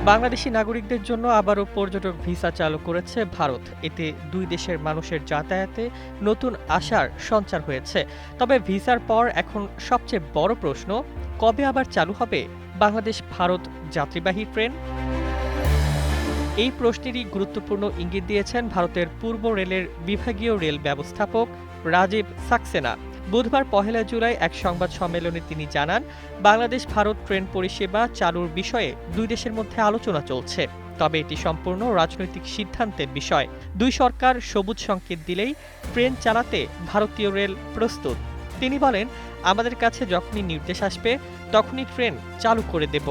বাংলাদেশি নাগরিকদের জন্য আবারও পর্যটক ভিসা চালু করেছে ভারত। এতে দুই দেশের মানুষের যাতায়াতে নতুন আশার সঞ্চার হয়েছে। তবে ভিসার পর এখন সবচেয়ে বড় প্রশ্ন, কবে আবার চালু হবে বাংলাদেশ ভারত যাত্রীবাহী ট্রেন? এই প্রশ্নেরই গুরুত্বপূর্ণ ইঙ্গিত দিয়েছেন ভারতের পূর্ব রেলের বিভাগীয় রেল ব্যবস্থাপক রাজীব সাক্সেনা। বুধবার ১ জুলাই এক সংবাদ সম্মেলনে তিনি জানান, বাংলাদেশ ভারত ট্রেন পরিষেবা চালুর বিষয়ে দুই দেশের মধ্যে আলোচনা চলছে। তবে এটি সম্পূর্ণ রাজনৈতিক সিদ্ধান্তের বিষয়। দুই সরকার সবুজ সংকেত দিলেই ট্রেন চালাতে ভারতীয় রেল প্রস্তুত। তিনি বলেন, আমাদের কাছে যখনই নির্দেশ আসবে তখনই ট্রেন চালু করে দেব।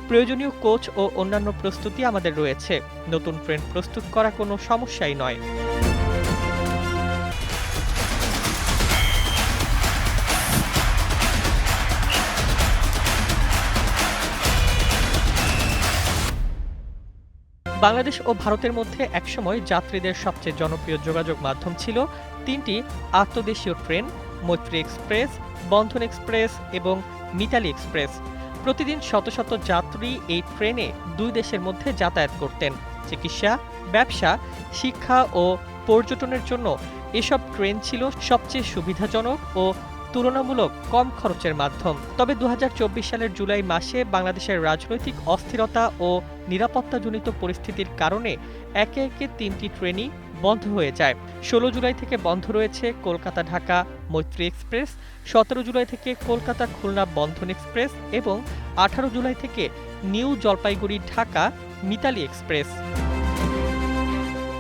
প্রয়োজনীয় কোচ ও অন্যান্য প্রস্তুতি আমাদের রয়েছে। নতুন ট্রেন প্রস্তুত করা কোনো সমস্যাই নয়। বাংলাদেশ ও ভারতের মধ্যে একসময় যাত্রীদের সবচেয়ে জনপ্রিয় যোগাযোগ মাধ্যম ছিল তিনটি আন্তদেশীয় ট্রেন: মৈত্রী এক্সপ্রেস, বন্ধন এক্সপ্রেস এবং মিতালি এক্সপ্রেস। প্রতিদিন শত শত যাত্রী এই ট্রেনে দুই দেশের মধ্যে যাতায়াত করতেন। চিকিৎসা, ব্যবসা, শিক্ষা ও পর্যটনের জন্য এসব ট্রেন ছিল সবচেয়ে সুবিধাজনক ও তুলনামূলক কম খরচের মাধ্যম। তবে ২০২৪ সালের জুলাই মাসে বাংলাদেশের রাজনৈতিক অস্থিরতা ও নিরাপত্তাজনিত পরিস্থিতির কারণে একে একে তিনটি ট্রেনই বন্ধ হয়ে যায়। ১৬ জুলাই থেকে বন্ধ রয়েছে কলকাতা ঢাকা মৈত্রী এক্সপ্রেস, ১৭ জুলাই থেকে কলকাতা খুলনা বন্ধন এক্সপ্রেস এবং ১৮ জুলাই থেকে নিউ জলপাইগুড়ি ঢাকা মিতালি এক্সপ্রেস।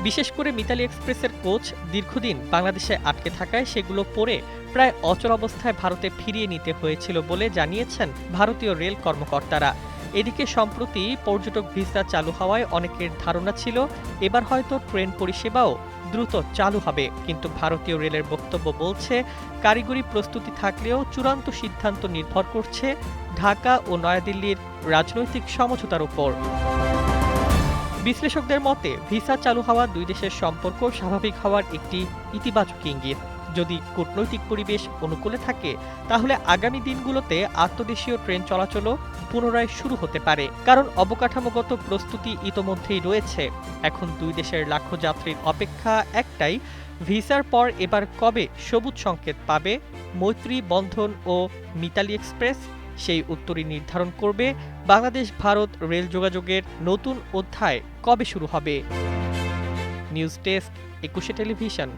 বিশেষ করে মিতালি এক্সপ্রেসের কোচ দীর্ঘদিন বাংলাদেশে আটকে থাকায় সেগুলো পরে প্রায় অচল অবস্থায় ভারতে ফিরিয়ে নিতে হয়েছিল বলে জানিয়েছেন ভারতীয় রেল কর্মকর্তারা। এদিকে সম্প্রতি পর্যটক ভিসা চালু হওয়ায় অনেকের ধারণা ছিল এবার হয়তো ট্রেন পরিষেবাও দ্রুত চালু হবে। কিন্তু ভারতীয় রেলের বক্তব্য বলছে, কারিগরি প্রস্তুতি থাকলেও চূড়ান্ত সিদ্ধান্ত নির্ভর করছে ঢাকা ও নয়াদিল্লির রাজনৈতিক সমঝোতার উপর। বিশ্লেষকদের মতে, ভিসা চালু হওয়া দুই দেশের সম্পর্ক স্বাভাবিক হওয়ার একটি ইতিবাচক ইঙ্গিত। যদি কূটনৈতিক পরিবেশ অনুকূলে থাকে, তাহলে আগামী দিনগুলোতে আন্তদেশীয় ট্রেন চলাচলও পুনরায় শুরু হতে পারে। কারণ অবকাঠামোগত প্রস্তুতি ইতোমধ্যেই রয়েছে। এখন দুই দেশের লাখো যাত্রীর অপেক্ষা একটাই, ভিসার পর এবার কবে সবুজ সংকেত পাবে মৈত্রী, বন্ধন ও মিতালি এক্সপ্রেস? সেই উত্তরই নির্ধারণ করবে বাংলাদেশ ভারত রেল যোগাযোগের নতুন অধ্যায় কবে শুরু হবে। News desk, ২১ television.